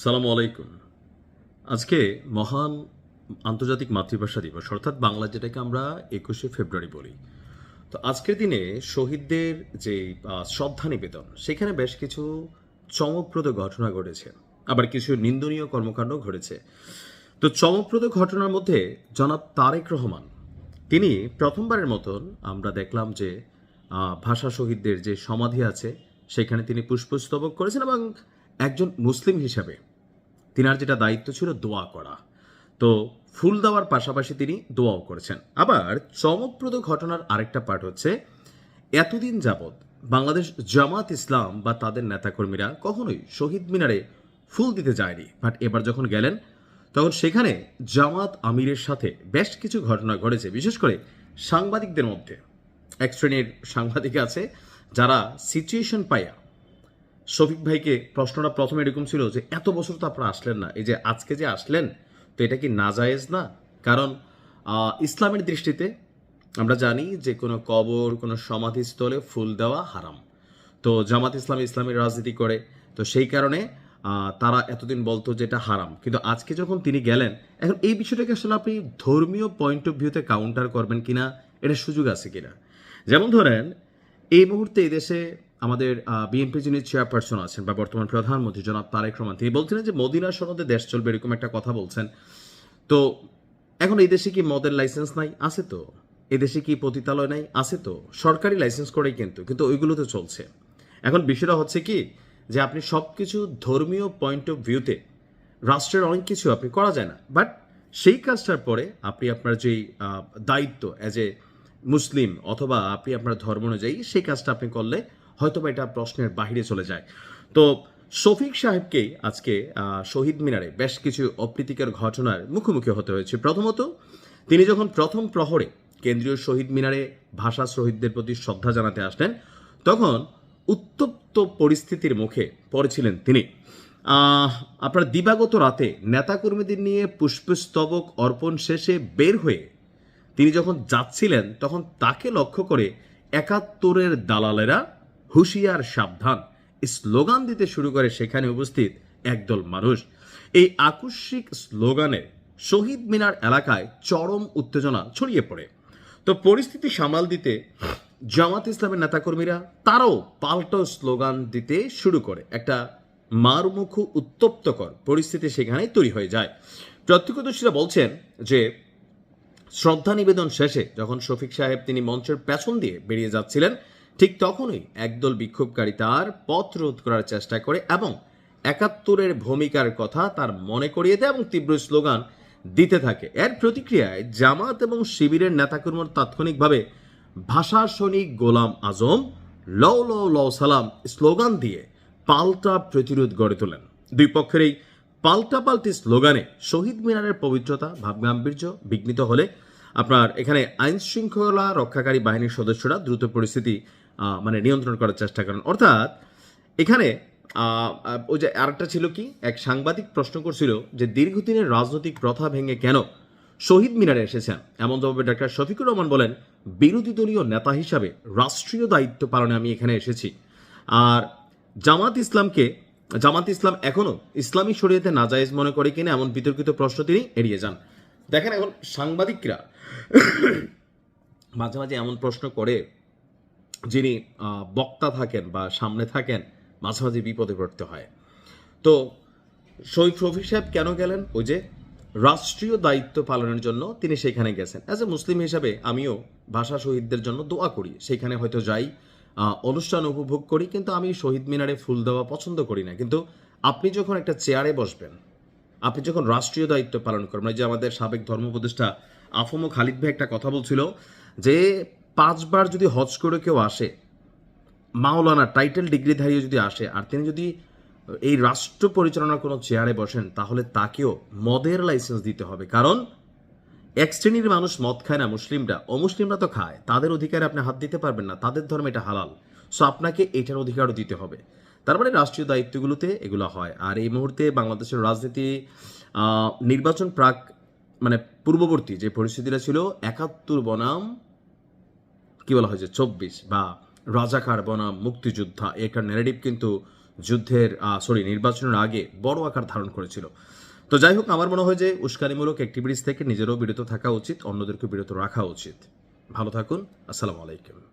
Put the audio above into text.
সালামু আলাইকুম। আজকে মহান আন্তর্জাতিক মাতৃভাষা দিবস, অর্থাৎ বাংলা যেটাকে আমরা ২১শে ফেব্রুয়ারি বলি। তো আজকের দিনে শহীদদের যে শ্রদ্ধা নিবেদন, সেখানে বেশ কিছু চমকপ্রদ ঘটনা ঘটেছে, আবার কিছু নিন্দনীয় কর্মকাণ্ড ঘটেছে। তো চমকপ্রদ ঘটনার মধ্যে জনাব তারেক রহমান, তিনি প্রথমবারের মতন আমরা দেখলাম যে ভাষা শহীদদের যে সমাধি আছে সেখানে তিনি পুষ্পস্তবক করেছেন, এবং একজন মুসলিম হিসাবে তিনার যেটা দায়িত্ব ছিল দোয়া করা, তো ফুল দেওয়ার পাশাপাশি তিনি দোয়াও করেছেন। আবার চমকপ্রদ ঘটনার আরেকটা পার্ট হচ্ছে, এতদিন যাবৎ বাংলাদেশ জামাত ইসলাম বা তাদের নেতাকর্মীরা কখনোই শহীদ মিনারে ফুল দিতে যায়নি, বাট এবার যখন গেলেন তখন সেখানে জামাত আমিরের সাথে বেশ কিছু ঘটনা ঘটেছে। বিশেষ করে সাংবাদিকদের মধ্যে এক শ্রেণীর সাংবাদিক আছে যারা সিচুয়েশন পাইয়া শফিক ভাইকে, প্রশ্নটা প্রথমে এরকম ছিল যে এত বছর তো আপনারা আসলেন না, এই যে আজকে যে আসলেন, তো এটা কি নাজায়েজ না? কারণ ইসলামের দৃষ্টিতে আমরা জানি যে কোনো কবর, কোনো সমাধিস্থলে ফুল দেওয়া হারাম। তো জামাত ইসলাম ইসলামের রাজনীতি করে, তো সেই কারণে তারা এতদিন বলতো যে এটা হারাম, কিন্তু আজকে যখন তিনি গেলেন, এখন এই বিষয়টাকে আসলে আপনি ধর্মীয় পয়েন্ট অফ ভিউতে কাউন্টার করবেন কিনা, এটা সুযোগ আছে কিনা। যেমন ধরেন, এই মুহূর্তে এই দেশে আমাদের বিএনপি যিনি চেয়ারপারসন আছেন বা বর্তমান প্রধানমন্ত্রী জনাব তারেক রহমান, তিনি বলছিলেন যে মদিনা সনদে দেশ চলবে, এরকম একটা কথা বলছেন। তো এখন এই দেশে কি মদের লাইসেন্স নাই? আছে তো। এদেশে কি পতিতালয় নাই? আছে তো। সরকারি লাইসেন্স করেই কিন্তু ওইগুলো তো চলছে। এখন বিষয়টা হচ্ছে কি, যে আপনি সব কিছু ধর্মীয় পয়েন্ট অফ ভিউতে, রাষ্ট্রের অনেক কিছু আপনি করা যায় না, বাট সেই কাজটার পরে আপনি আপনার যেই দায়িত্ব অ্যাজ এ মুসলিম, অথবা আপনি আপনার ধর্ম অনুযায়ী সেই কাজটা আপনি করলে হয়তো বা এটা প্রশ্নের বাহিরে চলে যায়। তো শফিক সাহেবকেই আজকে শহীদ মিনারে বেশ কিছু অপ্রীতিকর ঘটনার মুখোমুখি হতে হয়েছে। প্রথমত, তিনি যখন প্রথম প্রহরে কেন্দ্রীয় শহীদ মিনারে ভাষা শহীদদের প্রতি শ্রদ্ধা জানাতে আসলেন, তখন উত্তপ্ত পরিস্থিতির মুখে পড়েছিলেন তিনি। আপনার দিবাগত রাতে নেতাকর্মীদের নিয়ে পুষ্পস্তবক অর্পণ শেষে বের হয়ে তিনি যখন যাচ্ছিলেন, তখন তাকে লক্ষ্য করে ৭১-এর দালালেরা হুঁশিয়ার সাবধান স্লোগান দিতে শুরু করে সেখানে উপস্থিত একদল মানুষ। এই আকস্মিক স্লোগানে শহীদ মিনার এলাকায় চরম উত্তেজনা ছড়িয়ে পড়ে। তো পরিস্থিতি সামাল দিতে জামাত ইসলামের নেতাকর্মীরা তারাও পাল্টো স্লোগান দিতে শুরু করে। একটা মারমুখু উত্তপ্তকর পরিস্থিতি সেখানে তৈরি হয়ে যায়। প্রত্যক্ষদর্শীরা বলছেন যে শ্রদ্ধা নিবেদন শেষে যখন শফিক সাহেব তিনি মঞ্চের পেছন দিয়ে বেরিয়ে যাচ্ছিলেন, ঠিক তখনই একদল বিক্ষোভকারী তার পথ রোধ করার চেষ্টা করে এবং ৭১-এর ভূমিকার কথা তার মনে করিয়ে দেয় এবং তীব্র স্লোগান দিতে থাকে। এর প্রতিক্রিয়ায় জামাত এবং শিবিরের নেতাকর্মী তাৎক্ষণিকভাবে ভাষা সৈনিক গোলাম আজম লও লও লও সালাম স্লোগান দিয়ে পাল্টা প্রতিরোধ গড়ে তোলেন। দুই পক্ষের এই পাল্টাপাল্টি স্লোগানে শহীদ মিনারের পবিত্রতা, ভাবগাম্ভীর্য বিঘ্নিত হলে আপনার এখানে আইন শৃঙ্খলা রক্ষাকারী বাহিনীর সদস্যরা দ্রুত পরিস্থিতি নিয়ন্ত্রণ করার চেষ্টা করেন। অর্থাৎ এখানে ওই যে আরেকটা ছিল কি, এক সাংবাদিক প্রশ্ন করছিল যে দীর্ঘদিনের রাজনৈতিক প্রথা ভেঙে কেন শহীদ মিনারে এসেছেন। এমনভাবে ডক্টর শফিকুর রহমান বলেন, বিরোধী দলীয় নেতা হিসাবে রাষ্ট্রীয় দায়িত্ব পালনে আমি এখানে এসেছি। আর জামাত ইসলাম এখনো ইসলামী শরীয়তে নাজায়েজ মনে করে কিনা এমন বিতর্কিত প্রশ্ন তিনি এড়িয়ে যান। দেখেন, এখন সাংবাদিকরা মাঝে মাঝে এমন প্রশ্ন করে, যিনি বক্তা থাকেন বা সামনে থাকেন, মাঝে মাঝে বিপদে পড়তে হয়। তো শফিক সাহেব কেন গেলেন? ওই যে রাষ্ট্রীয় দায়িত্ব পালনের জন্য তিনি সেখানে গেছেন। অ্যাজ এ মুসলিম হিসাবে আমিও ভাষা শহীদদের জন্য দোয়া করি, সেখানে হয়তো যাই, অনুষ্ঠান উপভোগ করি, কিন্তু আমি শহীদ মিনারে ফুল দেওয়া পছন্দ করি না। কিন্তু আপনি যখন একটা চেয়ারে বসবেন, আপনি যখন রাষ্ট্রীয় দায়িত্ব পালন করবেন, যে আমাদের সাবেক ধর্ম উপদেষ্টা আফম খালিদ ভাই একটা কথা বলছিল যে ৫ বার যদি হজ করে কেউ আসে, মাওলানা টাইটেল ডিগ্রিধারী যদি আসে, আর তিনি যদি এই রাষ্ট্র পরিচালনার কোনো চেয়ারে বসেন, তাহলে তাকেও মদের লাইসেন্স দিতে হবে। কারণ এক শ্রেণীর মানুষ মদ খায় না, মুসলিমরা, অমুসলিমরা তো খায়, তাদের অধিকারে আপনি হাত দিতে পারবেন না, তাদের ধর্মে এটা হালাল। সো আপনাকে এটার অধিকারও দিতে হবে। তার মানে রাষ্ট্রীয় দায়িত্বগুলোতে এগুলো হয়। আর এই মুহূর্তে বাংলাদেশের রাজনীতি নির্বাচন পূর্ববর্তী যে পরিস্থিতিটা ছিল, ৭১ বনাম কি বলা হয় যে ২৪ বা রাজাকার বনাম মুক্তিযোদ্ধা, একটা ন্যারেটিভ কিন্তু নির্বাচনের আগে বড় আকার ধারণ করেছিল। তো যাই হোক, আমার মনে হয় যে উস্কানিমূলক অ্যাক্টিভিটিস থেকে নিজেরও বিরত থাকা উচিত, অন্যদেরকে বিরত রাখা উচিত। ভালো থাকুন। আসসালামু আলাইকুম।